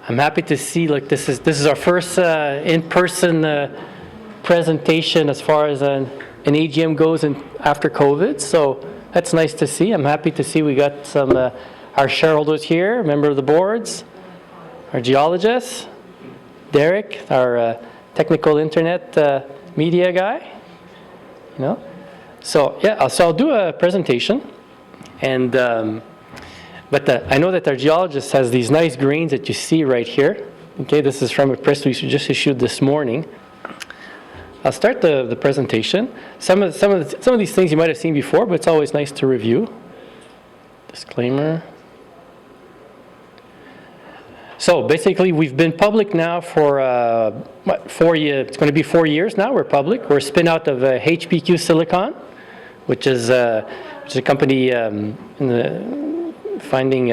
I'm happy to see, like, this is our first in-person presentation as far as an AGM goes after COVID, so that's nice to see. I'm happy to see we got some our shareholders here, member of the boards, our geologists, Derek, our technical internet media guy. So yeah, so I'll do a presentation, and but I know that our geologist has these nice grains that you see right here. Okay, this is from a press release we just issued this morning. I'll start the presentation. Some of these things you might have seen before, but it's always nice to review. Disclaimer. So basically, we've been public now for 4 years. It's going to be 4 years now. We're public. We're a spin out of HPQ Silicon, which is a company finding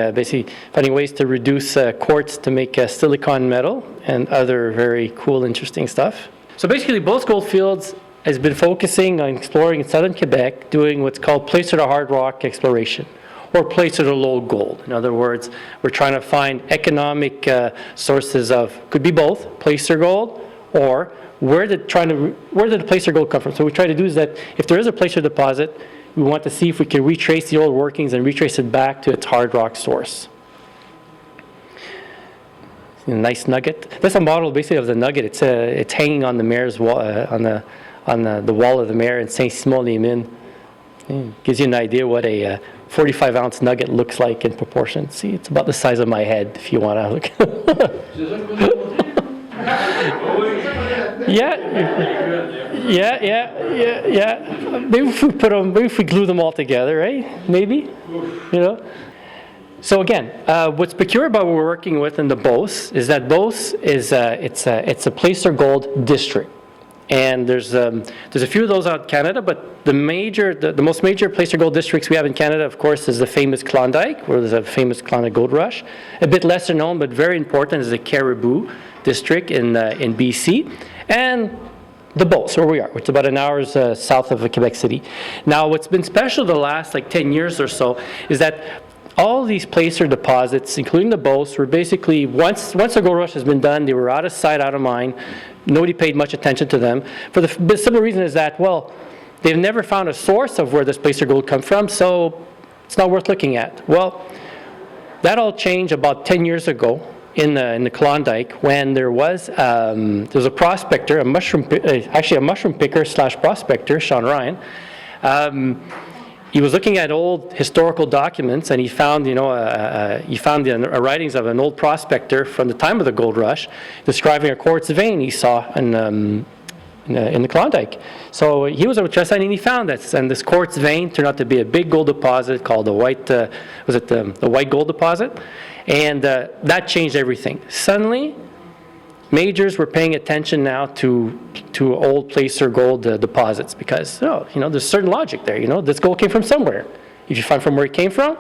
ways to reduce quartz to make silicon metal and other very cool, interesting stuff. So basically, Beauce Gold Fields has been focusing on exploring in Southern Quebec, doing what's called placer to hard rock exploration, or placer to low gold. In other words, we're trying to find economic sources of, could be both, placer gold, or where did the placer gold come from? So what we try to do is that if there is a placer deposit, we want to see if we can retrace the old workings and retrace it back to its hard rock source. A nice nugget. That's a model basically of the nugget. It's hanging on the mayor's wall, on the wall of the mayor in Saint-Simon-les-Mines. Gives you an idea what a 45-ounce nugget looks like in proportion. See, it's about the size of my head if you want to look. Yeah. Maybe if we glue them all together, right? Maybe, So again, what's peculiar about what we're working with in the Beauce is that Beauce is it's a placer gold district, and there's a few of those out in Canada, but the most major placer gold districts we have in Canada, of course, is the famous Klondike, where there's a famous Klondike gold rush. A bit lesser known, but very important, is the Caribou district in BC, and the Beauce, where we are, which is about an hour's south of Quebec City. Now, what's been special the last 10 years or so is that all these placer deposits, including the Beauce, were basically, once the gold rush has been done, they were out of sight, out of mind. Nobody paid much attention to them. For the simple reason is that, well, they've never found a source of where this placer gold comes from, so it's not worth looking at. Well, that all changed about 10 years ago in the Klondike, when there was a prospector, a mushroom picker / prospector, Sean Ryan. He was looking at old historical documents, and he found the writings of an old prospector from the time of the gold rush, describing a quartz vein he saw in the Klondike. So he was interested, and he found this. And this quartz vein turned out to be a big gold deposit called the white gold deposit, and that changed everything. Suddenly, majors were paying attention now to old placer gold deposits, because there's certain logic there. This gold came from somewhere. If you find from where it came from,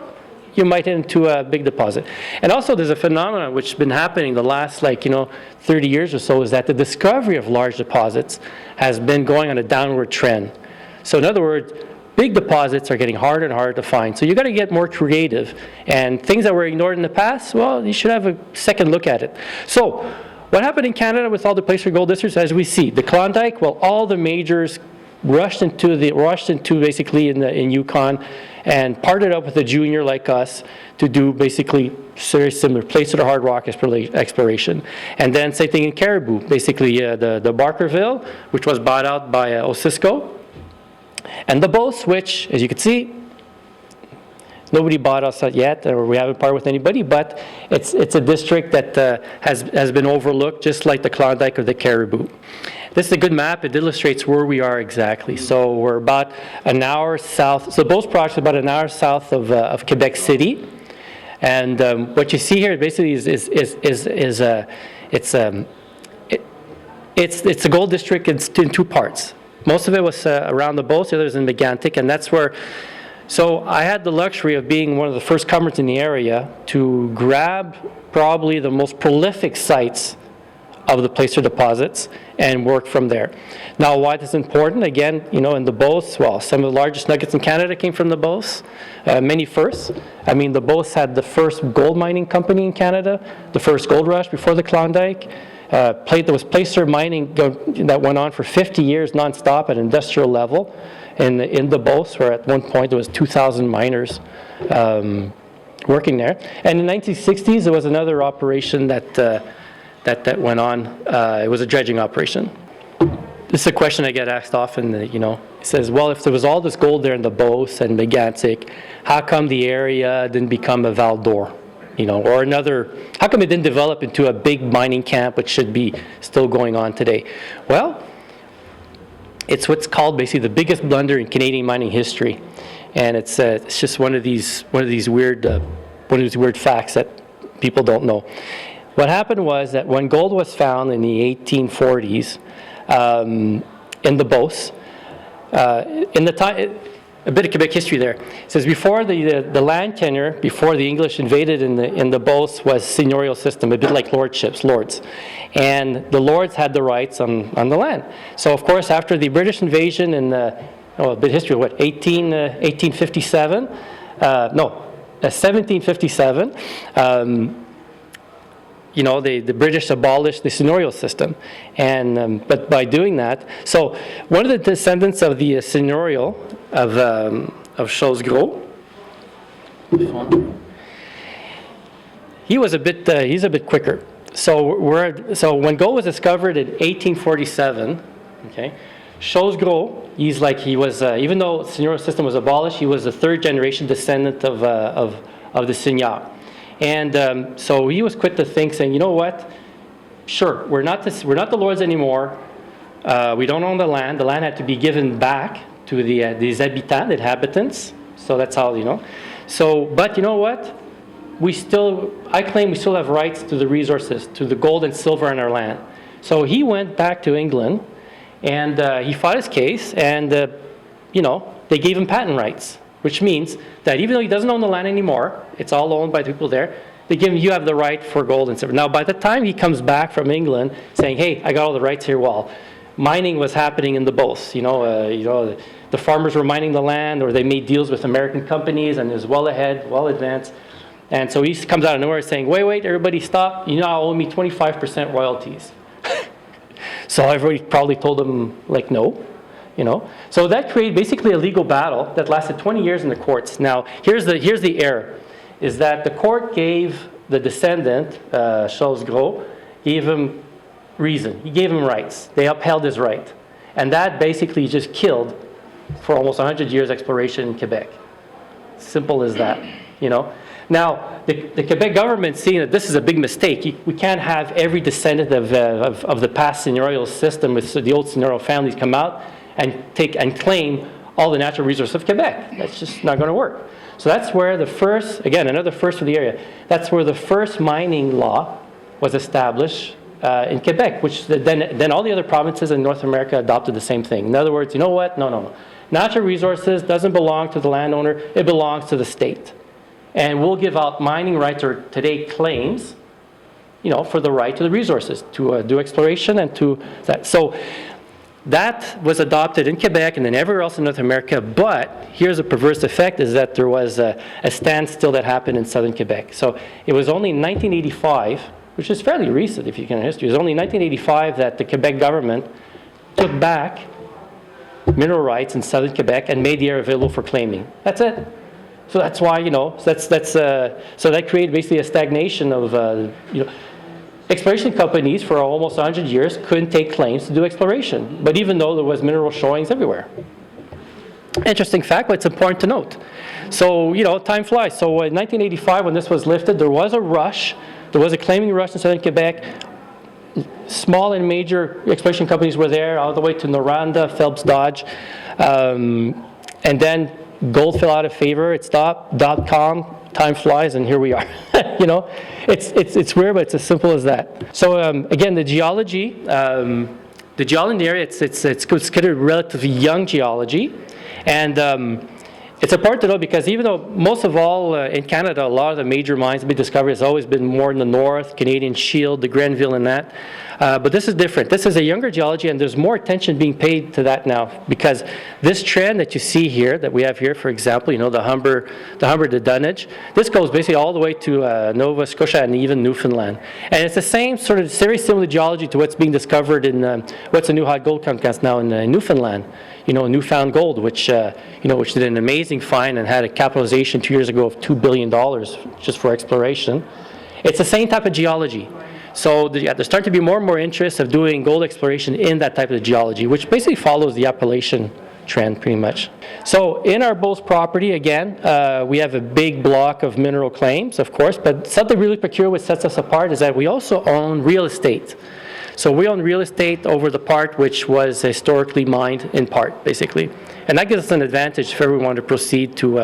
you might hit into a big deposit. And also, there's a phenomenon which has been happening the last 30 years or so, is that the discovery of large deposits has been going on a downward trend. So in other words, big deposits are getting harder and harder to find. So you got to get more creative, and things that were ignored in the past, well, you should have a second look at it. So what happened in Canada with all the placer gold districts, as we see, the Klondike, well, all the majors rushed into basically in Yukon and partnered up with a junior like us to do basically very similar placer to hard rock exploration. And then same thing in Caribou, basically the Barkerville, which was bought out by Osisko, and the Beauce, which, as you can see, nobody bought us yet, or we haven't partnered with anybody, but it's a district that has been overlooked, just like the Klondike or the Caribou. This is a good map. It illustrates where we are exactly. So we're about an hour south. So Beauce project is about an hour south of Quebec City, and what you see here basically it's a gold district in two parts. Most of it was around the Beauce, the others in Megantic, and that's where. So I had the luxury of being one of the first comers in the area to grab probably the most prolific sites of the placer deposits and work from there. Now, why this is important? Again, in the Beauce, well, some of the largest nuggets in Canada came from the Beauce, many firsts. I mean, the Beauce had the first gold mining company in Canada, the first gold rush before the Klondike. There was placer mining that went on for 50 years nonstop at industrial level in the Beauce, where at one point there was 2,000 miners working there. And in the 1960s, there was another operation that went on. It was a dredging operation. This is a question I get asked often, it says, well, if there was all this gold there in the Beauce and Megantic, how come the area didn't become a Val d'Or? Or another, how come it didn't develop into a big mining camp, which should be still going on today? Well, it's what's called basically the biggest blunder in Canadian mining history. And it's just one of these weird facts that people don't know. What happened was that when gold was found in the 1840s in the Beauce, in the time, a bit of Quebec history there. It says before the land tenure, before the English invaded in the Beauce, was seigneurial system, a bit like lords. And the lords had the rights on the land. So of course, after the British invasion in a bit of history, 1857? 1757. The British abolished the seigneurial system, and but by doing that, so one of the descendants of the seigneurial of Chose Gros, he's a bit quicker. So when gold was discovered in 1847, okay, Chose Gros, he was even though the seigneurial system was abolished, he was a third generation descendant of the seigneur. And so he was quick to think, saying, you know what, sure, we're not the lords anymore. We don't own the land. The land had to be given back to the inhabitants. So that's how, So, but you know what? I claim we still have rights to the resources, to the gold and silver in our land. So he went back to England, and he fought his case, and, they gave him patent rights, which means that even though he doesn't own the land anymore, it's all owned by the people there, they give him, you have the right for gold and silver. Now, by the time he comes back from England saying, hey, I got all the rights here, well, mining was happening in the Beauce. The farmers were mining the land, or they made deals with American companies, and it was well ahead, well advanced. And so he comes out of nowhere saying, wait, everybody stop, you now owe me 25% royalties. So everybody probably told him, no. So that created basically a legal battle that lasted 20 years in the courts. Now, here's the error, is that the court gave the descendant, Chose Gros, gave him reason. He gave him rights. They upheld his right. And that basically just killed, for almost 100 years, exploration in Quebec. Simple as that, Now, the Quebec government, seeing that this is a big mistake, we can't have every descendant of the past seigneurial system with the old seigneurial families come out and claim all the natural resources of Quebec. That's just not going to work. So that's where the first, again, another first for the area, that's where the first mining law was established in Quebec, which then all the other provinces in North America adopted the same thing. In other words, you know what? No. Natural resources doesn't belong to the landowner, it belongs to the state. And we'll give out mining rights, or today claims, for the right to the resources, to do exploration and to that. So that was adopted in Quebec and then everywhere else in North America, but here's a perverse effect, is that there was a standstill that happened in Southern Quebec. So it was only in 1985, which is fairly recent if you can history, it was only in 1985 that the Quebec government took back mineral rights in Southern Quebec and made the area available for claiming. That's it. So that's why, so that created basically a stagnation of, exploration companies for almost 100 years couldn't take claims to do exploration, but even though there was mineral showings everywhere. Interesting fact, but it's important to note. So, time flies. So in 1985, when this was lifted, there was a rush. There was a claiming rush in Southern Quebec. Small and major exploration companies were there, all the way to Noranda, Phelps Dodge. And then gold fell out of favor. It stopped. .com. Time flies, and here we are. It's weird, but it's as simple as that. So again, the geology in the area, it's considered relatively young geology, and it's important to know because even though most of all in Canada, a lot of the major mines have been discovered, has always been more in the north, Canadian Shield, the Grenville, and that. But this is different. This is a younger geology, and there's more attention being paid to that now, because this trend that you see here, that we have here, for example, the Humber to Dunwich, this goes basically all the way to Nova Scotia and even Newfoundland. And it's the same sort of very similar geology to what's being discovered in what's a new hot gold contest now in Newfoundland. Newfound Gold, which which did an amazing find and had a capitalization 2 years ago of $2 billion just for exploration. It's the same type of geology. So there's starting to be more and more interest of doing gold exploration in that type of geology, which basically follows the Appalachian trend pretty much. So in our Beauce property, again, we have a big block of mineral claims, of course, but something really peculiar which sets us apart is that we also own real estate. So we own real estate over the part which was historically mined in part, basically. And that gives us an advantage if ever we want to proceed to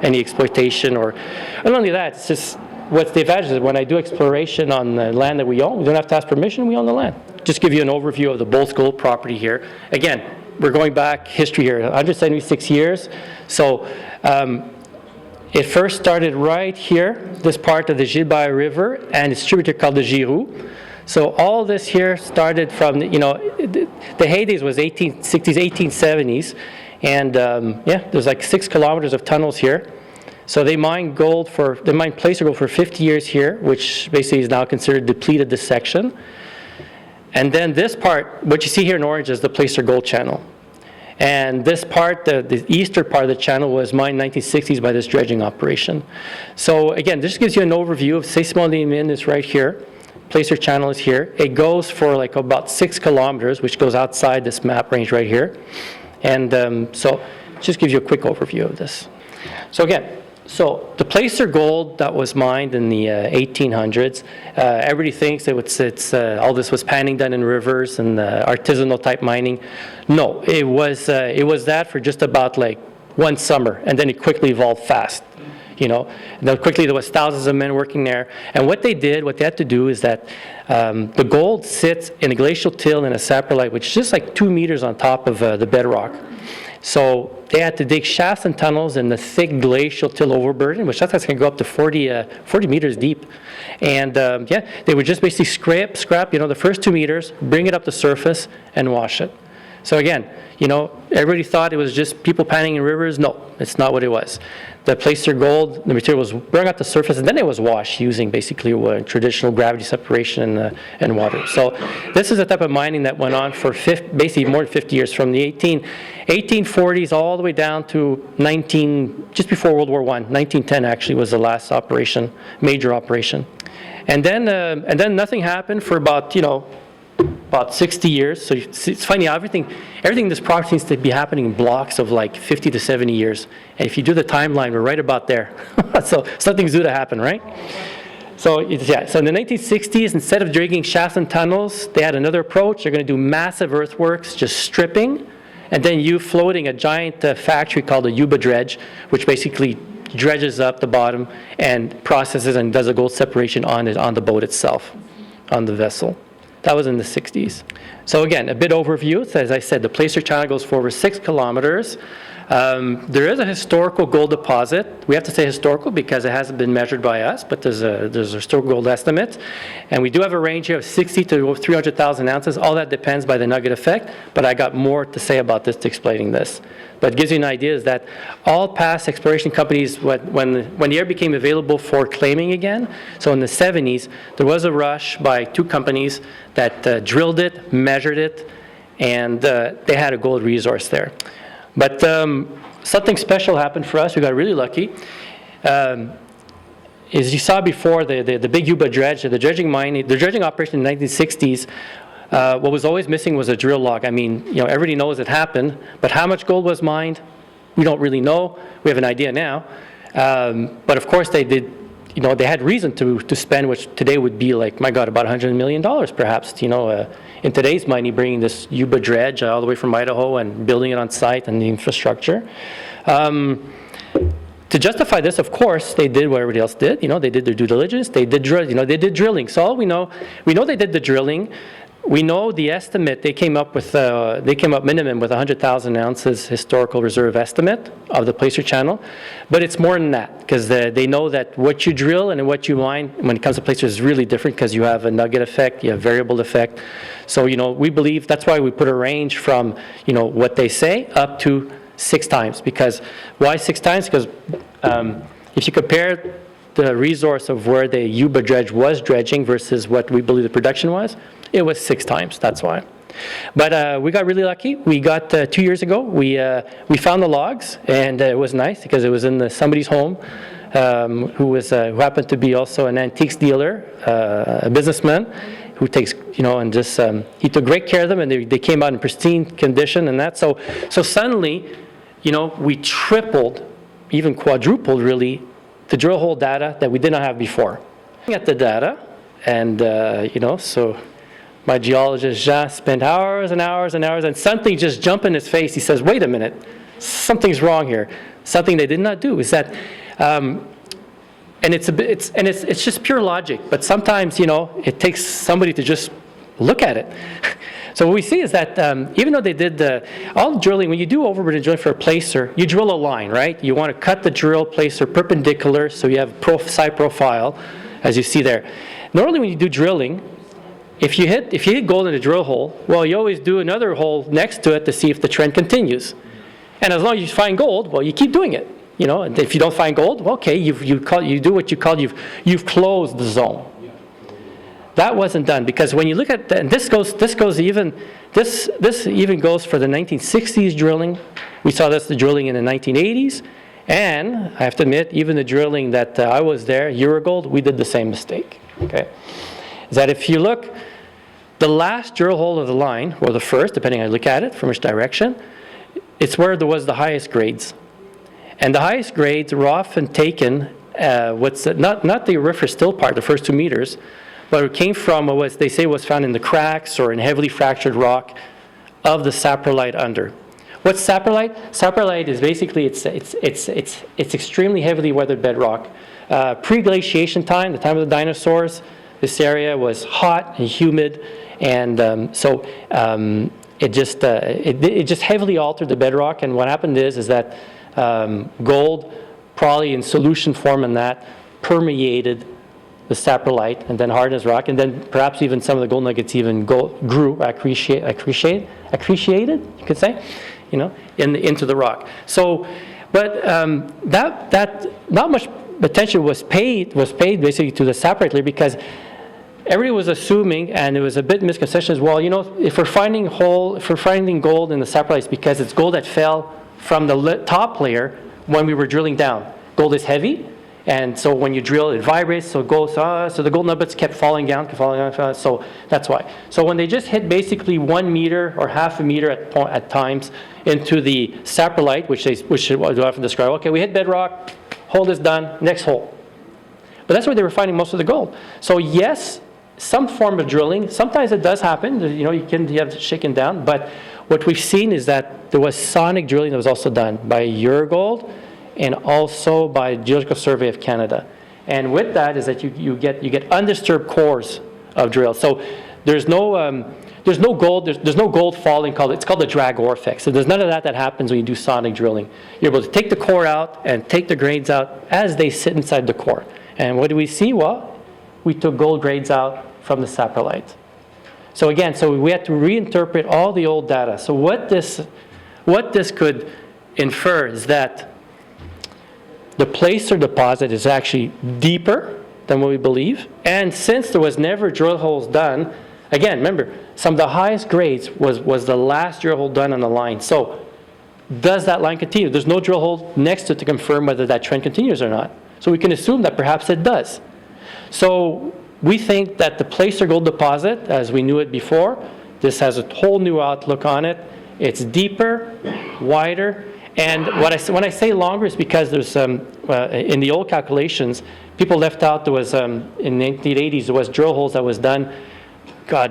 any exploitation or not only that, it's just what's the advantage is when I do exploration on the land that we own, we don't have to ask permission, we own the land. Just give you an overview of the Beauce Gold property here. Again, we're going back history here, 176 years. So it first started right here, this part of the Gilbert River and its tributary called the Giroux. So all this here started from, the heydays was 1860s, 1870s. And there's like 6 kilometers of tunnels here. So they mined placer gold for 50 years here, which basically is now considered depleted this section. And then this part, what you see here in orange is the placer gold channel. And this part, the eastern part of the channel was mined in the 1960s by this dredging operation. So again, this gives you an overview of Saint-Simon-des-Mines is right here. Placer channel is here. It goes for like about 6 kilometers, which goes outside this map range right here. And so just gives you a quick overview of this. So again, the placer gold that was mined in the 1800s, everybody thinks it's all this was panning done in rivers and artisanal type mining. No, it was that for just about like one summer, and then it quickly evolved fast. And then quickly there was thousands of men working there. And what they had to do is that the gold sits in a glacial till in a saprolite, which is just like 2 meters on top of the bedrock. So they had to dig shafts and tunnels in the thick glacial till overburden, which sometimes can go up to 40 meters deep. And they would just basically scrap, the first 2 meters, bring it up to surface, and wash it. So again, everybody thought it was just people panning in rivers. No, it's not what it was. The placer gold, the material was brought up to surface, and then it was washed using basically traditional gravity separation and water. So this is a type of mining that went on for basically more than 50 years, from the 1840s all the way down to just before World War I. 1910 actually was the last major operation. And then nothing happened for about 60 years. So it's funny, everything in this project seems to be happening in blocks of like 50 to 70 years. And if you do the timeline, we're right about there. So something's due to happen, right? So in the 1960s, instead of digging shafts and tunnels, they had another approach. They're going to do massive earthworks, just stripping, and then you floating a giant factory called a Yuba dredge, which basically dredges up the bottom and processes and does a gold separation on the boat itself, on the vessel. That was in the 60s. So again, a bit overview. As I said, the placer channel goes for over 6 kilometers. There is a historical gold deposit. We have to say historical because it hasn't been measured by us, but there's a historical gold estimate. And we do have a range here of 60 to 300,000 ounces. All that depends by the nugget effect, but I got more to say about this to explaining this. But it gives you an idea is that all past exploration companies, when the air became available for claiming again, so in the 70s, there was a rush by 2 companies that drilled it, measured it, and they had a gold resource there. But something special happened for us. We got really lucky. As you saw before, the big Yuba dredge, the dredging operation in the 1960s, what was always missing was a drill log. I mean, everybody knows it happened, but how much gold was mined, we don't really know. We have an idea now. But of course they did, they had reason to spend, which today would be like, my God, about $100 million perhaps, in today's money, bringing this Yuba dredge all the way from Idaho and building it on site and the infrastructure. To justify this, of course, they did what everybody else did. They did their due diligence. They did drilling. So all we know they did the drilling. we know the estimate, they came up minimum with 100,000 ounces historical reserve estimate of the placer channel, but it's more than that, because they know that what you drill and what you mine when it comes to placer is really different, because you have a nugget effect, you have variable effect. So, we believe that's why we put a range from, what they say up to 6 times. Because why 6 times? Because if you compare the resource of where the Yuba dredge was dredging versus what we believe the production was, it was 6 times, that's why. But we got really lucky. We got 2 years ago, we found the logs, and it was nice because it was in somebody's home who happened to be also an antiques dealer, a businessman who takes, and just, he took great care of them, and they came out in pristine condition and that. So suddenly, we tripled, even quadrupled really, the drill hole data that we did not have before. Looking at the data, and so my geologist Jean spent hours and hours and hours, and something just jumped in his face. He says, "Wait a minute, something's wrong here." Something they did not do is that, and it's just pure logic. But sometimes it takes somebody to just look at it. So what we see is that even though they did all drilling, when you do overburden drilling for a placer, you drill a line, right? You want to cut the drill placer perpendicular so you have side profile, as you see there. Normally when you do drilling, if you hit gold in a drill hole, well, you always do another hole next to it to see if the trend continues. And as long as you find gold, well, you keep doing it. And if you don't find gold, well, okay, you do what you call you've closed the zone. That wasn't done, because when you look at and this even goes for the 1960s drilling. We saw the drilling in the 1980s, and I have to admit, even the drilling that I was there, Eurogold, we did the same mistake. Okay, is that if you look, the last drill hole of the line, or the first, depending on how you look at it, from which direction, it's where there was the highest grades, and the highest grades were often taken. Not the auriferous still part, the first 2 meters. But it came from what they say was found in the cracks or in heavily fractured rock of the saprolite under. What's saprolite? Saprolite is basically it's extremely heavily weathered bedrock. Pre-glaciation time, the time of the dinosaurs, this area was hot and humid, and it just heavily altered the bedrock. And what happened is that gold, probably in solution form, and that permeated the saprolite and then hardened as rock, and then perhaps even some of the gold nuggets even grew, accreted, you could say, into the rock. So, but that not much attention was paid basically to the saprolite layer, because everybody was assuming, and it was a bit misconception as well. If we're finding gold in the saprolite, it's because it's gold that fell from the top layer when we were drilling down. Gold is heavy. And so when you drill, it vibrates, so the gold nuggets kept falling down, so that's why. So when they just hit basically 1 meter or half a meter at times into the saprolite, which they often describe, okay, we hit bedrock, hole is done, next hole. But that's where they were finding most of the gold. So yes, some form of drilling, sometimes it does happen, you have it shaken down, but what we've seen is that there was sonic drilling that was also done by Eurogold, and also by Geological Survey of Canada. And with that is that you get undisturbed cores of drills. So there's no gold falling. It's called the drag ore effect. So there's none of that happens when you do sonic drilling. You're able to take the core out and take the grades out as they sit inside the core. And what do we see? Well, we took gold grades out from the saprolite. So again, we had to reinterpret all the old data. So what this could infer is that the placer deposit is actually deeper than what we believe. And since there was never drill holes done, again, remember, some of the highest grades was the last drill hole done on the line. So does that line continue? There's no drill hole next to it to confirm whether that trend continues or not. So we can assume that perhaps it does. So we think that the placer gold deposit, as we knew it before, this has a whole new outlook on it. It's deeper, wider. And when I say longer, it's because there's in the old calculations, people left out there was in the 1980s there was drill holes that was done,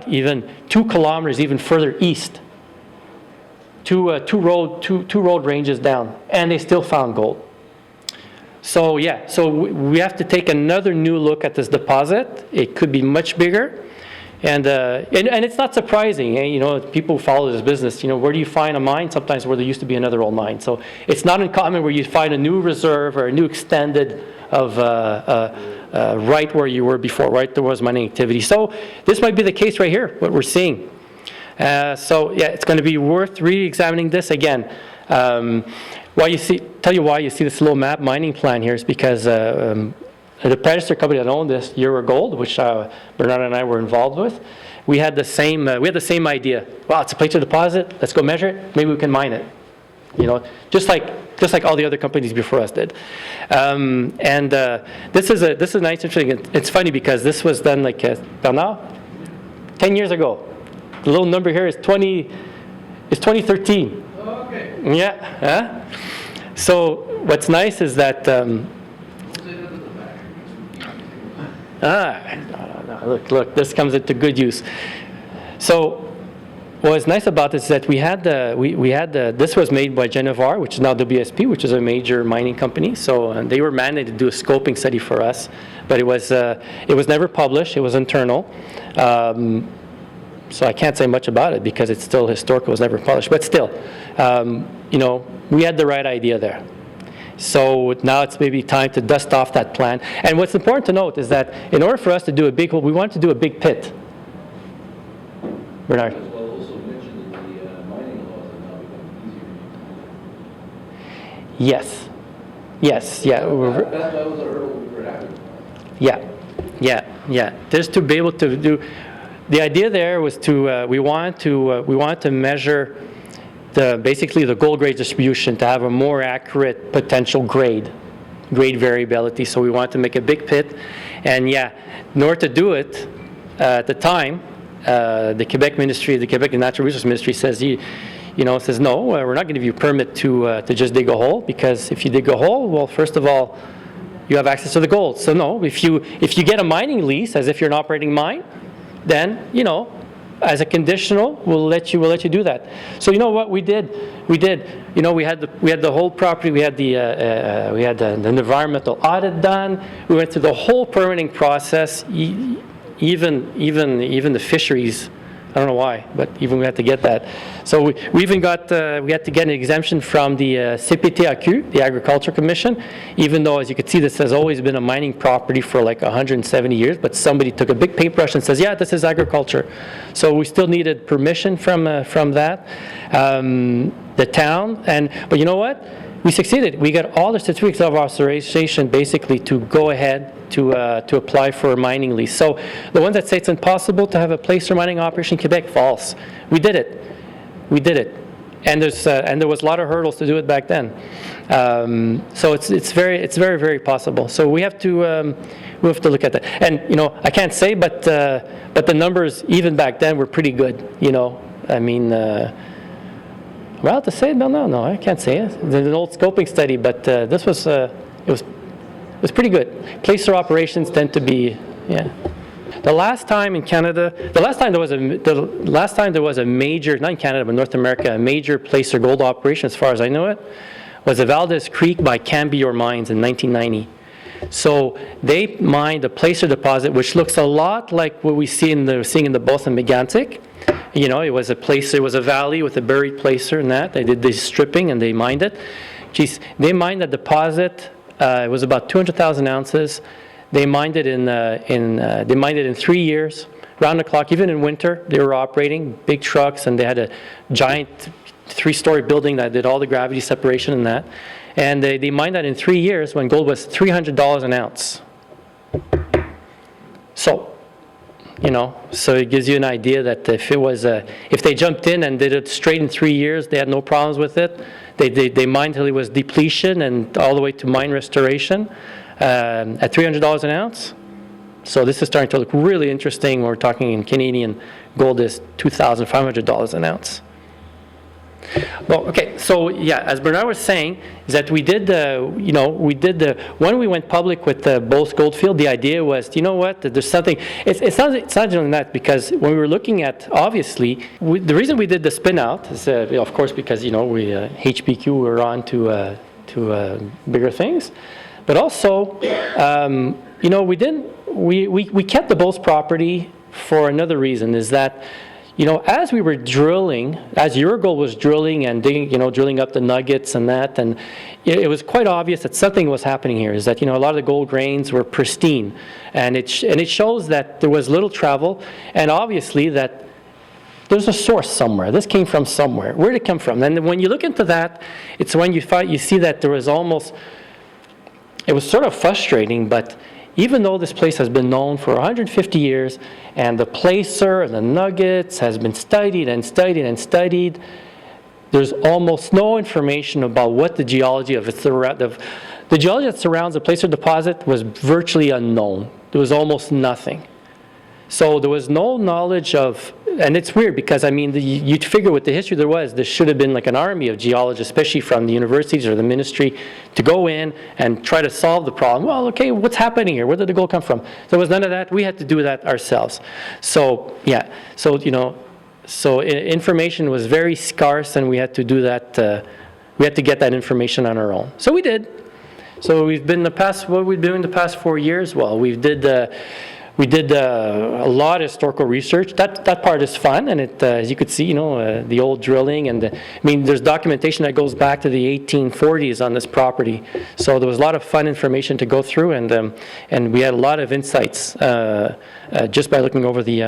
even 2 kilometers even further east, two road ranges down, and they still found gold. So we have to take another new look at this deposit. It could be much bigger, And it's not surprising, you know, people who follow this business, you know, where do you find a mine? Sometimes where there used to be another old mine. So it's not uncommon where you find a new reserve or a new extended of right where you were before, right? There was mining activity. So this might be the case right here, what we're seeing. So yeah, it's going to be worth re-examining this again. Tell you why you see this little map mining plan here is because the predecessor company that owned this, Euro Gold, which Bernard and I were involved with, we had the same idea. Wow, it's a placer deposit. Let's go measure it. Maybe we can mine it. You know, just like all the other companies before us did. This is nice, interesting. It's funny because this was done like Bernard, 10 years ago. The little number here is 2013. Oh, okay. Yeah. Huh? So what's nice is that. No, look, this comes into good use. So what's nice about this is that we had this was made by Genevar, which is now WSP, which is a major mining company. So they were mandated to do a scoping study for us, but it was never published. It was internal. So I can't say much about it because it's still historical. It was never published, but still, you know, we had the right idea there. So now it's maybe time to dust off that plan. And what's important to note is that in order for us to do a big hole, we want to do a big pit. Bernard. Well, also mentioned that the mining laws have now become easier. Yes, yeah. That was a hurdle we were having. Yeah. Just to be able to do, the idea there was to we wanted to measure basically the gold grade distribution to have a more accurate potential grade variability. So we wanted to make a big pit, and yeah, in order to do it, at the time, the Quebec Natural Resources Ministry says says no, we're not going to give you a permit to just dig a hole, because if you dig a hole, well, first of all, you have access to the gold. So no, if you get a mining lease as if you're an operating mine, then as a conditional, we'll let you do that. So you know what we did? We had the whole property. We had the environmental audit done. We went through the whole permitting process. Even the fisheries. I don't know why, but even we had to get that. So we even got we had to get an exemption from the CPTAQ, the Agriculture Commission, even though, as you can see, this has always been a mining property for like 170 years, but somebody took a big paintbrush and says, yeah, this is agriculture. So we still needed permission from that, the town, but you know what? We succeeded. We got all the certificates of authorization basically to go ahead to apply for a mining lease. So the ones that say it's impossible to have a placer mining operation in Quebec, false. We did it. And there was a lot of hurdles to do it back then. So it's very possible. So we have to look at that. And I can't say, but the numbers even back then were pretty good. I mean. Well, to say it, no, I can't say it. There's an old scoping study, but this was it was pretty good. Placer operations tend to be, yeah. The last time in Canada, the last time there was a major, not in Canada but North America, a major placer gold operation, as far as I know it, was the Valdez Creek by Cambior Mines in 1990. So they mined a placer deposit, which looks a lot like what we're seeing in the Beauce and Mégantic. It was a placer, it was a valley with a buried placer and that. They did this stripping and they mined it. Geez, they mined the deposit. It was about 200,000 ounces. They mined it in 3 years, round the clock. Even in winter, they were operating big trucks, and they had a giant 3-story building that did all the gravity separation and that. And they mined that in 3 years when gold was $300 an ounce. So. So it gives you an idea that if they jumped in and did it straight in 3 years, they had no problems with it. They mined till it was depletion and all the way to mine restoration at $300 an ounce. So this is starting to look really interesting. We're talking in Canadian gold is $2,500 an ounce. Well, okay, so yeah, as Bernard was saying, is that when we went public with the Beauce Gold Field, the idea was, that there's something, it's not only that, because when we were looking at, obviously, the reason we did the spin out is, of course, because, we, HPQ, were on to bigger things, but also, we kept the Beauce property for another reason, is that, as we were drilling, as Eurogold was drilling and digging, drilling up the nuggets and that, and it was quite obvious that something was happening here, is that, a lot of the gold grains were pristine. And it shows that there was little travel, and obviously that there's a source somewhere. This came from somewhere. Where did it come from? And when you look into that, it's when you see that there was it was sort of frustrating, but even though this place has been known for 150 years, and the placer and the nuggets has been studied and studied and studied, there's almost no information about what the geology of the geology that surrounds the placer deposit was virtually unknown. There was almost nothing. So there was no knowledge of, and it's weird because, you'd figure with the history there should have been like an army of geologists, especially from the universities or the ministry, to go in and try to solve the problem. Well, okay, what's happening here? Where did the gold come from? There was none of that. We had to do that ourselves. So, yeah, information was very scarce, and we had to do that, we had to get that information on our own. So we did. So we've been what we've been doing the past 4 years? Well, we did a lot of historical research. That part is fun, and as you could see, the old drilling, and there's documentation that goes back to the 1840s on this property. So there was a lot of fun information to go through, and we had a lot of insights just by looking over the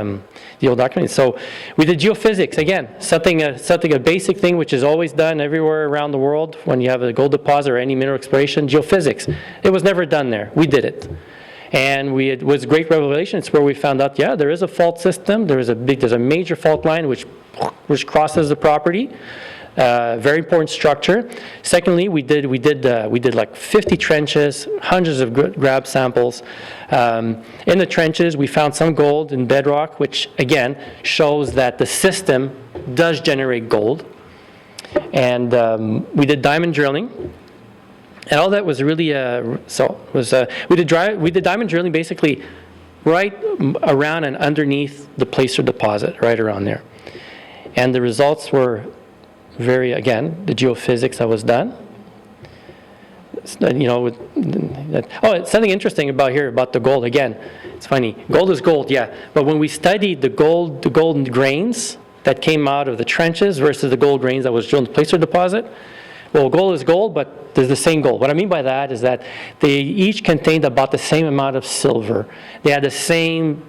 old documents. So we did geophysics again, a basic thing which is always done everywhere around the world when you have a gold deposit or any mineral exploration. Geophysics. It was never done there. We did it. And it was great revelation. It's where we found out, there is a fault system. There's a major fault line which crosses the property. Very important structure. Secondly, we did like 50 trenches, hundreds of grab samples. In the trenches, we found some gold in bedrock, which again shows that the system does generate gold. And we did diamond drilling. And all that was really, we did diamond drilling basically right around and underneath the placer deposit, right around there. And the results were the geophysics that was done. It's something interesting about the gold. Again, it's funny. Gold is gold, yeah. But when we studied the golden grains that came out of the trenches versus the gold grains that was drilled in the placer deposit, well, gold is gold, but there's the same gold. What I mean by that is that they each contained about the same amount of silver. They had the same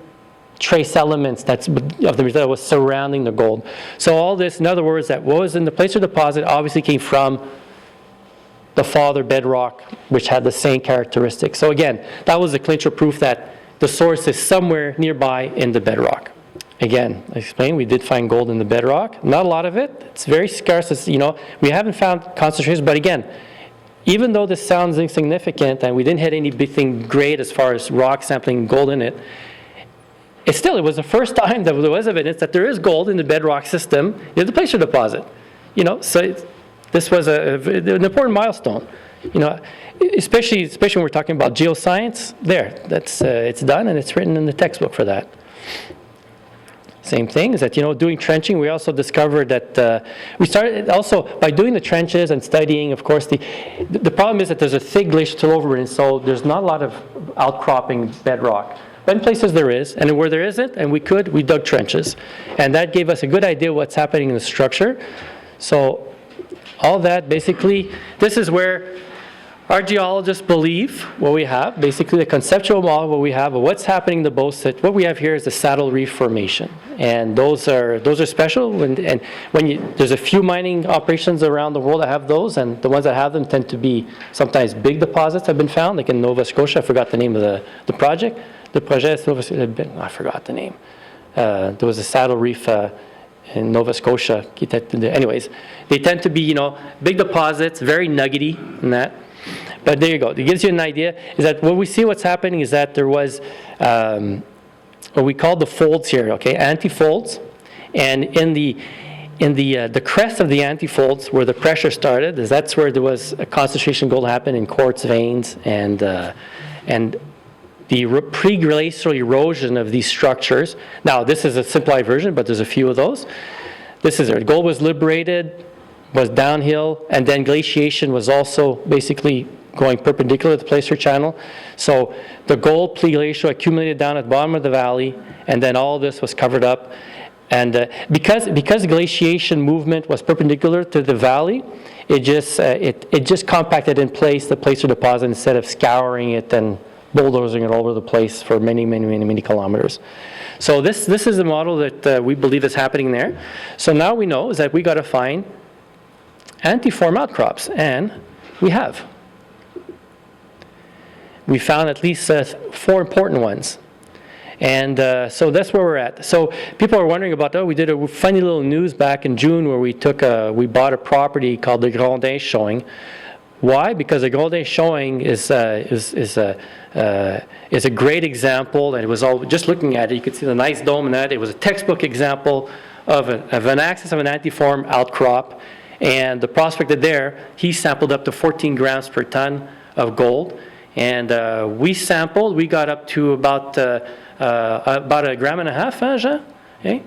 trace elements of the material that was surrounding the gold. So all this, in other words, that what was in the placer deposit obviously came from the father bedrock, which had the same characteristics. So again, that was the clincher proof that the source is somewhere nearby in the bedrock. Again, I explained, we did find gold in the bedrock. Not a lot of it. It's very scarce. We haven't found concentrations, but again, even though this sounds insignificant and we didn't hit anything great as far as rock sampling gold in it, it was the first time that there was evidence that there is gold in the bedrock system in the placer deposit. So this was an important milestone. Especially when we're talking about geoscience. It's done, and it's written in the textbook for that. Same thing is that, doing trenching, we also discovered that we started also by doing the trenches and studying, of course, the problem is that there's a thick glacial overburden, and so there's not a lot of outcropping bedrock. But in places there is, and where there isn't, and we dug trenches. And that gave us a good idea what's happening in the structure. So all that, basically, this is where our geologists believe what we have, basically the conceptual model what we have of what's happening in the Beauce. What we have here is the saddle reef formation, and those are special. And when there's a few mining operations around the world that have those, and the ones that have them tend to be sometimes big deposits have been found, like in Nova Scotia. I forgot the name of the project. The project, I forgot the name. There was a saddle reef in Nova Scotia. Anyways, they tend to be big deposits, very nuggety and that. But there you go. It gives you an idea. Is that what we see? What's happening is that there was what we call the folds here. Okay, antifolds, and in the crest of the antifolds, where the pressure started, that's where there was a concentration gold happened in quartz veins, and the pre-glacial erosion of these structures. Now, this is a simplified version, but there's a few of those. This is it. Gold was liberated, was downhill, and then glaciation was also basically going perpendicular to the placer channel. So the gold glacier accumulated down at the bottom of the valley, and then all this was covered up. And because glaciation movement was perpendicular to the valley, it just compacted in place the placer deposit instead of scouring it and bulldozing it all over the place for many kilometers. So this is a model that we believe is happening there. So now we know is that we got to find antiform outcrops, and we have. We found at least 4 important ones. And so that's where we're at. So people are wondering about, we did a funny little news back in June where we bought a property called the Grondin Showing. Why? Because the Grondin Showing is a great example, and it was all, just looking at it, you could see the nice dome in that. It was a textbook example of an axis of an antiform outcrop, and the prospector there, he sampled up to 14 grams per ton of gold, and we got up to about 1.5 grams, Jean? Okay?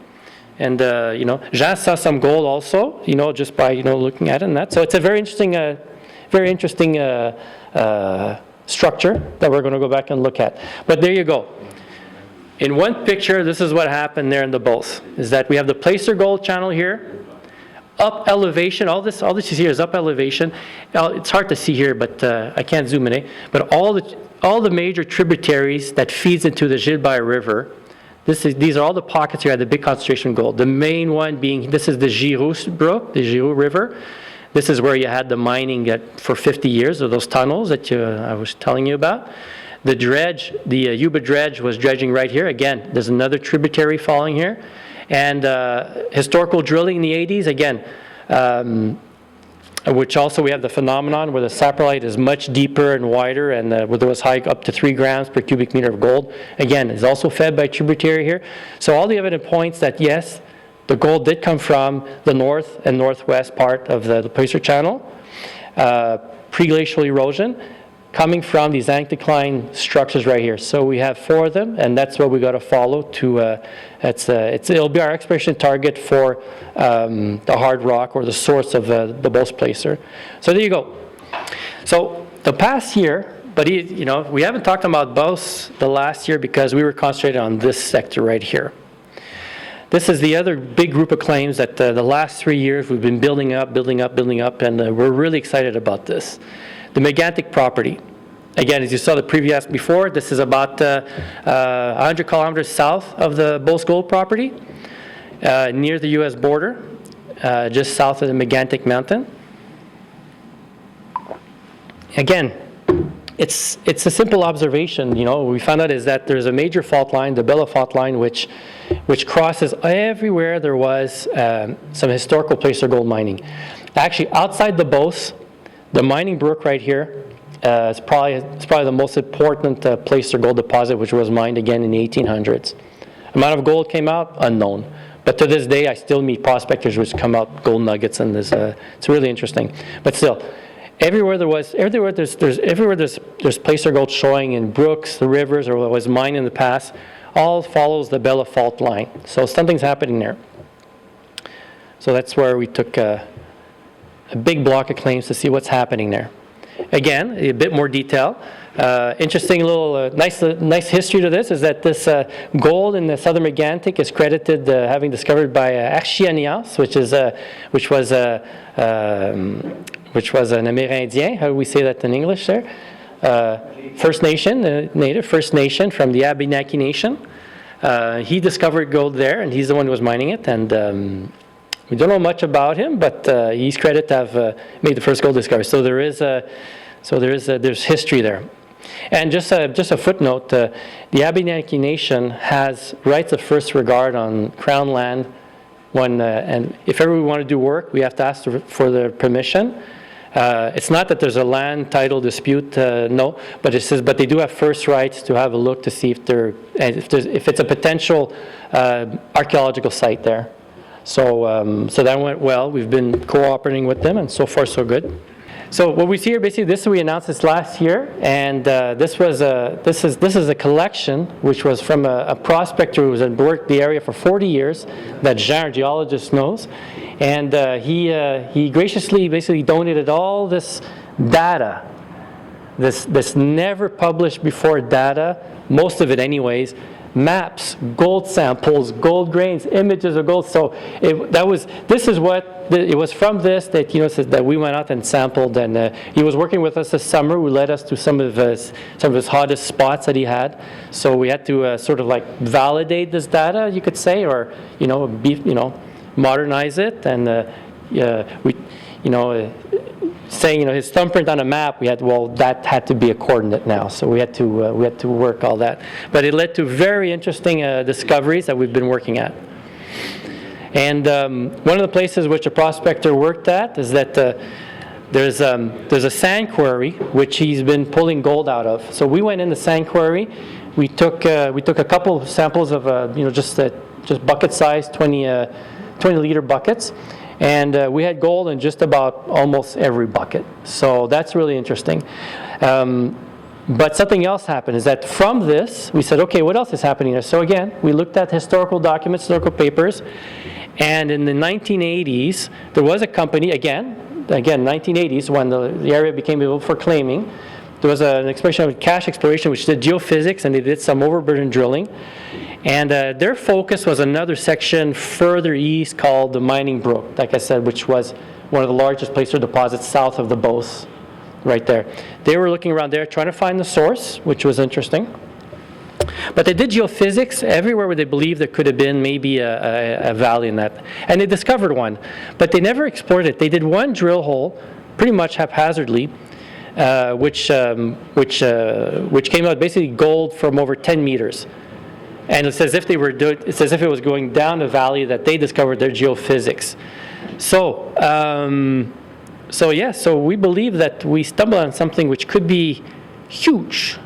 And, Jean saw some gold also, just by, looking at it and that. So it's a very interesting structure that we're going to go back and look at. But there you go. In one picture, this is what happened there in the Beauce, is that we have the placer gold channel here, up elevation, all this you see here is up elevation. It's hard to see here, but I can't zoom in, but all the major tributaries that feeds into the Gilbert River, these are all the pockets here at the big concentration of gold. The main one being, this is the Giroux Brook, the Giroux River. This is where you had the mining for 50 years of those tunnels that I was telling you about. The dredge, the Yuba dredge was dredging right here. Again, there's another tributary following here. And historical drilling in the 80s, again, which also we have the phenomenon where the saprolite is much deeper and wider, and where there was high up to 3 grams per cubic meter of gold. Again, is also fed by tributary here. So all the evidence points that yes, the gold did come from the north and northwest part of the placer channel. Pre-glacial erosion coming from these anticline structures right here. So we have 4 of them, and that's what we got to follow to, it'll be our exploration target for the hard rock or the source of the Beauce placer. So there you go. So the past year, but we haven't talked about Beauce the last year because we were concentrated on this sector right here. This is the other big group of claims that the last 3 years we've been building up, and we're really excited about this. The Megantic property. Again, as you saw the preview asked before, this is about 100 kilometers south of the Beauce Gold property, near the U.S. border, just south of the Megantic Mountain. Again, it's a simple observation. We found out is that there's a major fault line, the Bella fault line, which crosses everywhere there was some historical placer gold mining. Actually, outside the Beauce, the mining brook right here is probably the most important placer gold deposit, which was mined again in the 1800s. Amount of gold came out unknown, but to this day I still meet prospectors which come out gold nuggets, and it's really interesting. But still, everywhere there's placer gold showing in brooks, the rivers, or what was mined in the past, all follows the Bella fault line. So something's happening there. So that's where we took a big block of claims to see what's happening there. Again, a bit more detail. Interesting little, nice history to this is that this gold in the Southern Megantic is credited having discovered by Archianias, which was an Amérindien. How do we say that in English there? First Nation, native First Nation from the Abenaki Nation. He discovered gold there, and he's the one who was mining it. And we don't know much about him, but he's credited to have made the first gold discovery. So there's history there. And just a footnote: the Abenaki Nation has rights of first regard on Crown land. And if ever we want to do work, we have to ask for their permission. It's not that there's a land title dispute, no, but it says, but they do have first rights to have a look to see if it's a potential archaeological site there. So that went well. We've been cooperating with them, and so far so good. So what we see here, basically, we announced this last year, and this is a collection which was from a prospector who has worked the area for 40 years, that Jean, our geologist, knows, and he graciously basically donated all this data this never published before data, most of it anyways, maps, gold samples, gold grains, images of gold. So it was from this that, says that we went out and sampled, and he was working with us this summer. We led us to some of his hottest spots that he had. So we had to sort of like validate this data, you could say, or modernize it, and saying his thumbprint on a map, that had to be a coordinate now. So we had to work all that. But it led to very interesting discoveries that we've been working at. And one of the places which a prospector worked at is that there's a sand quarry which he's been pulling gold out of. So we went in the sand quarry. We took a couple of samples of just bucket size 20-liter buckets. And we had gold in just about almost every bucket. So that's really interesting. But something else happened is that from this, we said, okay, what else is happening here? So again, we looked at historical documents, historical papers. And in the 1980s, there was a company, again 1980s, when the area became available for claiming. There was an exploration of cache exploration which did geophysics, and they did some overburden drilling. And their focus was another section further east called the Mining Brook, like I said, which was one of the largest placer deposits south of the Beauce, right there. They were looking around there trying to find the source, which was interesting. But they did geophysics everywhere where they believed there could have been maybe a valley in that. And they discovered one, but they never explored it. They did one drill hole, pretty much haphazardly, which came out basically gold from over 10 meters. And it's as if it was going down a valley that they discovered their geophysics. So we believe that we stumbled on something which could be huge.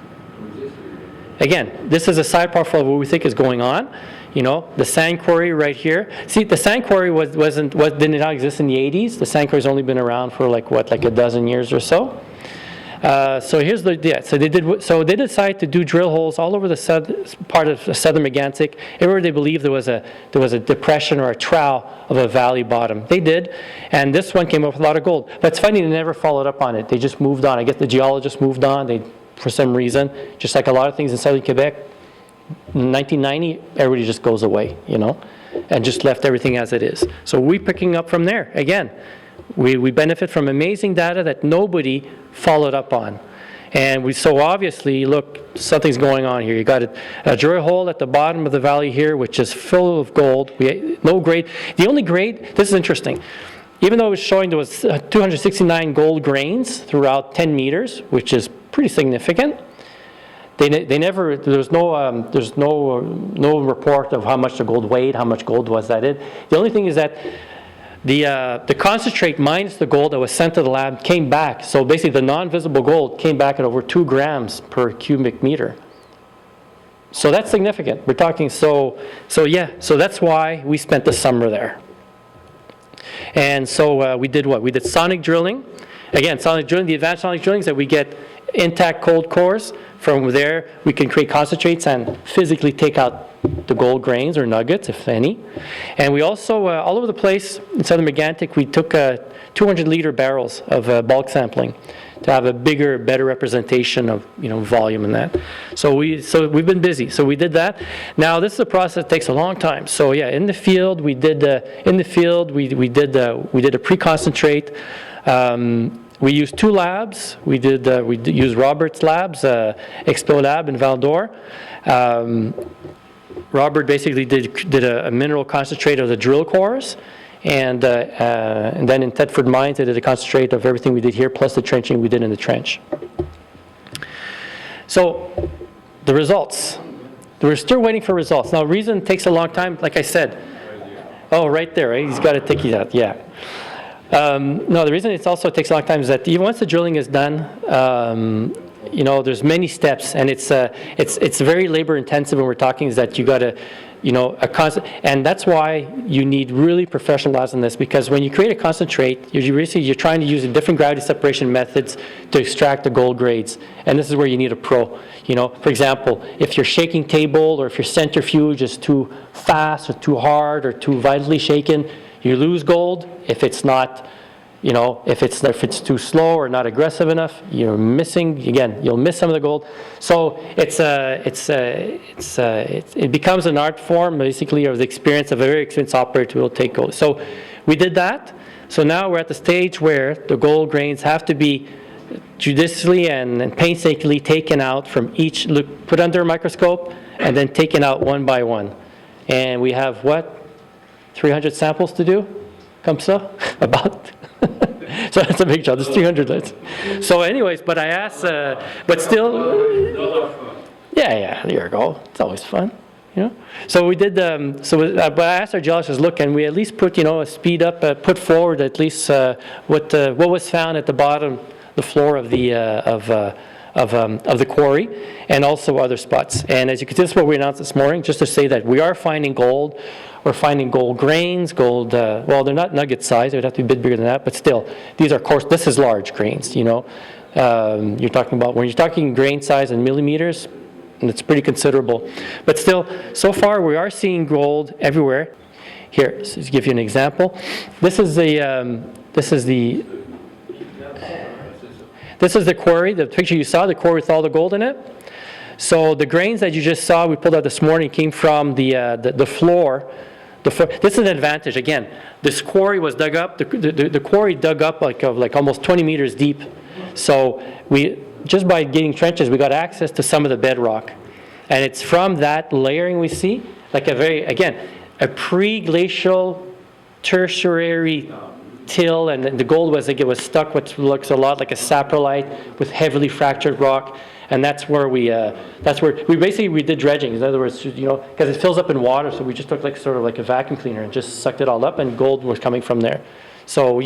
Again, this is a side profile of what we think is going on. The sand quarry right here. See, the sand quarry did not exist in the 80s. The sand quarry's only been around for like a dozen years or so. So here's So they decided to do drill holes all over the part of the southern Megantic, everywhere they believed there was a depression or a trough of a valley bottom. They did, and this one came up with a lot of gold. But it's funny, they never followed up on it. They just moved on. I guess the geologists moved on. For some reason, just like a lot of things in Southern Quebec, in 1990, everybody just goes away, and just left everything as it is. So we're picking up from there again. We benefit from amazing data that nobody followed up on. And so obviously, look, something's going on here. You got a drill hole at the bottom of the valley here, which is full of gold. No grade. The only grade, this is interesting, even though it was showing there was 269 gold grains throughout 10 meters, which is pretty significant, there's no report of how much the gold weighed, how much gold was that in. The only thing is that the concentrate minus the gold that was sent to the lab came back. So basically the non-visible gold came back at over 2 grams per cubic meter. So that's significant. We're talking, so that's why we spent the summer there. And so we did what? We did sonic drilling. Again, sonic drilling, the advanced sonic drilling is that we get intact cold cores. From there, we can create concentrates and physically take out the gold grains or nuggets, if any. And we also, all over the place in Southern Megantic, we took 200-liter barrels of bulk sampling to have a bigger, better representation of volume in that. So we've been busy. So we did that. Now this is a process that takes a long time. So yeah, in the field we did a pre-concentrate. We used 2 labs. We used Robert's labs, Expo Lab in Val d'Or. Robert basically did a mineral concentrate of the drill cores, and then in Thetford Mines they did a concentrate of everything we did here, plus the trenching we did in the trench. So the results. We're still waiting for results. Now, the reason it takes a long time, like I said. Oh, right there. Right? He's got to take that. Yeah. No, the reason it also takes a long time is that even once the drilling is done, there's many steps, and it's very labor intensive. When we're talking, is that you got to, and that's why you need really professional labs in this, because when you create a concentrate, you're trying to use different gravity separation methods to extract the gold grades, and this is where you need a pro. For example, if your shaking table or if your centrifuge is too fast or too hard or too violently shaken, you lose gold. If it's not, You know, if it's too slow or not aggressive enough, you'll miss some of the gold. So it becomes an art form, basically, of the experience of a very experienced operator who will take gold. So we did that. So now we're at the stage where the gold grains have to be judiciously and painstakingly taken out from each, put under a microscope, and then taken out one by one. And we have, 300 samples to do? Come so? About? So that's a big job. There's 300. So anyways, but I asked, but still, yeah, there you go. It's always fun, you know. So we did, but I asked our geologists, look, can we at least put, a speed up, put forward at least what was found at the bottom, the floor of the quarry, and also other spots. And as you can see, this is what we announced this morning, just to say that we are finding gold. We're finding gold grains, well, they're not nugget size, they would have to be a bit bigger than that, but still, these are coarse, this is large grains, You're talking about, when you're talking grain size in millimeters, it's pretty considerable. But still, so far we are seeing gold everywhere. Here, to give you an example, this is the quarry, the picture you saw, the quarry with all the gold in it. So the grains that you just saw, we pulled out this morning, came from the floor. This is an advantage. Again, this quarry was dug up. The quarry dug up like almost 20 meters deep. So just by getting trenches, we got access to some of the bedrock. And it's from that layering we see, like a pre-glacial tertiary till, and the gold was stuck, which looks a lot like a saprolite with heavily fractured rock. And that's where we did dredging. In other words, because it fills up in water, so we just took sort of like a vacuum cleaner and just sucked it all up, and gold was coming from there. So we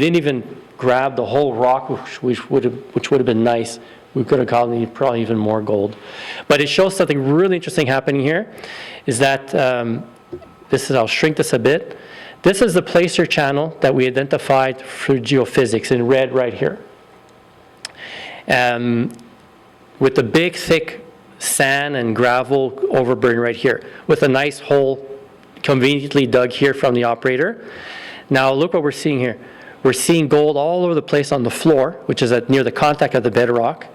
didn't even grab the whole rock, which would have been nice. We could have gotten probably even more gold. But it shows something really interesting happening here. Is that I'll shrink this a bit. This is the placer channel that we identified through geophysics in red right here. With the big, thick sand and gravel overburden right here, with a nice hole conveniently dug here from the operator. Now look what we're seeing here. We're seeing gold all over the place on the floor, which is near the contact of the bedrock.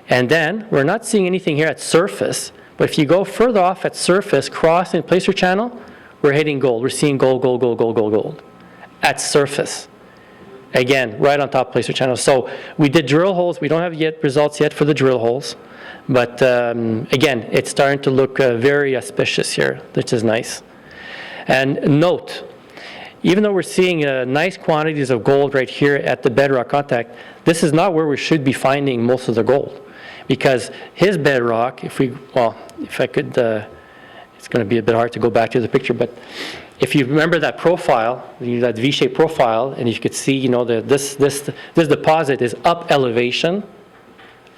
And then we're not seeing anything here at surface, but if you go further off at surface, crossing the placer channel, we're hitting gold. We're seeing gold at surface. Again, right on top of placer channel. So we did drill holes. We don't have results yet for the drill holes. But again, it's starting to look very auspicious here, which is nice. And note, even though we're seeing nice quantities of gold right here at the bedrock contact, this is not where we should be finding most of the gold. Because his bedrock, if I could, it's going to be a bit hard to go back to the picture, but if you remember that profile, that V-shaped profile, and you could see, this deposit is up elevation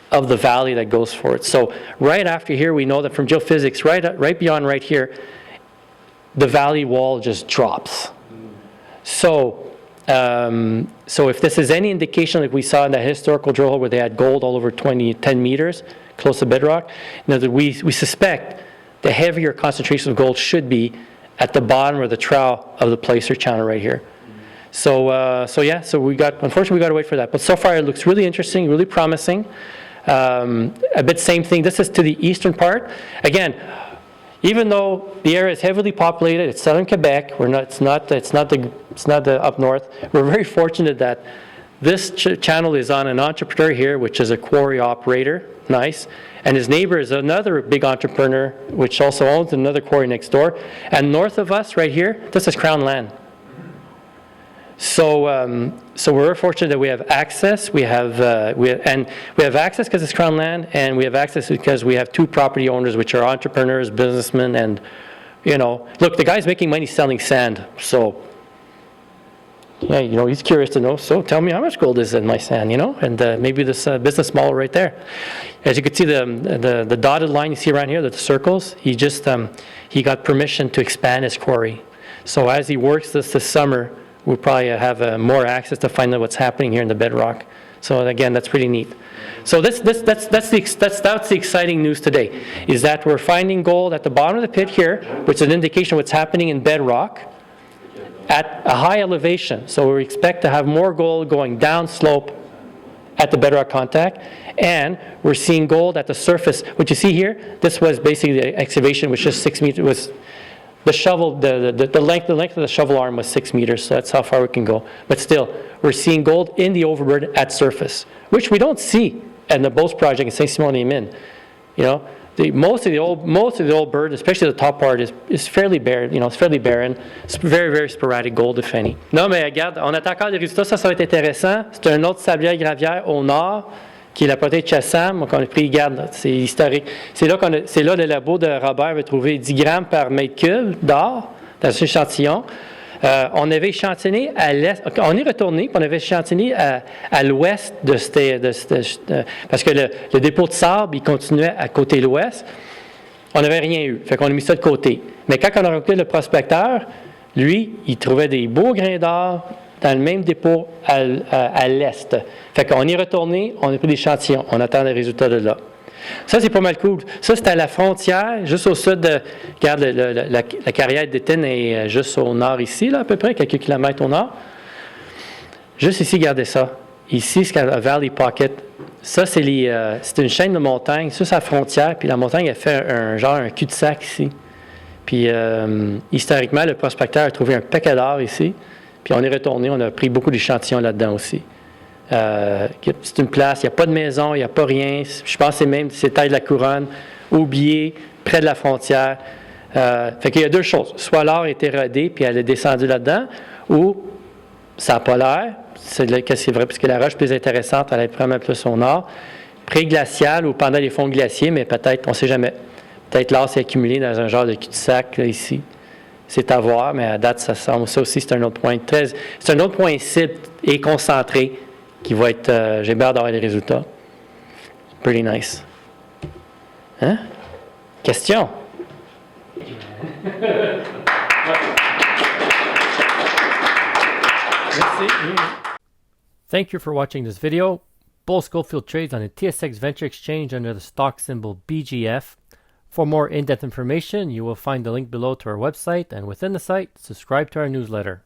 of the valley that goes for it. So right after here, we know that from geophysics, right beyond right here, the valley wall just drops. So if this is any indication, like we saw in that historical drill hole where they had gold all over 10 meters close to bedrock, that we suspect the heavier concentration of gold should be at the bottom or the trough of the placer channel right here. So unfortunately we got to wait for that. But so far it looks really interesting, really promising. A bit same thing. This is to the eastern part. Again, even though the area is heavily populated, it's Southern Quebec. It's not the up north. We're very fortunate that this channel is on an entrepreneur here, which is a quarry operator. Nice. And his neighbor is another big entrepreneur, which also owns another quarry next door. And north of us, right here, this is Crown land. So we're fortunate that we have access. We have access because it's Crown land, and we have access because we have two property owners, which are entrepreneurs, businessmen, and look, the guy's making money selling sand. So yeah, he's curious to know. So tell me how much gold is in my sand, and maybe this business model right there. As you can see, the dotted line you see around here, the circles. He got permission to expand his quarry. So as he works this summer, we'll probably have more access to find out what's happening here in the bedrock. So again, that's pretty neat. So that's the exciting news today, is that we're finding gold at the bottom of the pit here, which is an indication of what's happening in bedrock. at a high elevation. So we expect to have more gold going down slope at the bedrock contact, and we're seeing gold at the surface. What you see here, this was basically the excavation was just 6 meters. Was the shovel, the length of the shovel arm was 6 meters, so that's how far we can go. But still, we're seeing gold in the overburden at surface, which we don't see in the Beauce project in Saint-Simon-les-Mines. You know, most of the old burden, especially the top part, is fairly barren. You know, it's fairly barren. It's very, very sporadic gold, if any. Non, mais regarde, on attend encore des résultats. Ça va être intéressant. C'est un autre sablière gravière au nord, qui est la potée de Chassam. Donc, on a pris, regarde, c'est historique. C'est là le labo de Robert va trouver 10 grammes par mètre cube d'or dans cet échantillon. On avait échantillonné à l'est, on est retourné, puis on avait échantillonné à l'ouest parce que le dépôt de sable, il continuait à côté l'ouest. On n'avait rien eu, fait qu'on a mis ça de côté. Mais quand on a recruté le prospecteur, lui, il trouvait des beaux grains d'or dans le même dépôt à l'est. Fait qu'on est retourné, on a pris des échantillons, on attend les résultats de là. Ça, c'est pas mal cool. Ça, c'est à la frontière, juste au sud de... Regarde, la carrière d'Étienne est juste au nord ici, là, à peu près, quelques kilomètres au nord. Juste ici, regardez ça. Ici, c'est la Valley Pocket. Ça, c'est une chaîne de montagnes. Ça, c'est la frontière. Puis la montagne, elle fait un cul-de-sac ici. Puis, historiquement, le prospecteur a trouvé un paquet d'or ici. Puis on est retourné, on a pris beaucoup d'échantillons là-dedans aussi. C'est une place, il n'y a pas de maison, il n'y a pas rien. Je pense que c'est taille de la couronne, oublié, près de la frontière. Fait qu'il y a deux choses. Soit l'or est érodé, puis elle est descendue là-dedans, ou ça n'a pas l'air. C'est vrai, puisque la roche plus intéressante, elle est vraiment plus au nord. Pré-glacial ou pendant les fonds glaciers, mais peut-être, on ne sait jamais. Peut-être l'or s'est accumulé dans un genre de cul-de-sac, là, ici. C'est à voir, mais à date, ça semble. Ça aussi, c'est un autre point c'est un autre point cible et concentré qui va être... j'ai hâte d'avoir les résultats. Pretty nice. Hein? Question? Thank you for watching this video. Beauce Gold Fields trades on the TSX Venture Exchange under the stock symbol BGF. For more in-depth information, you will find the link below to our website, and within the site, subscribe to our newsletter.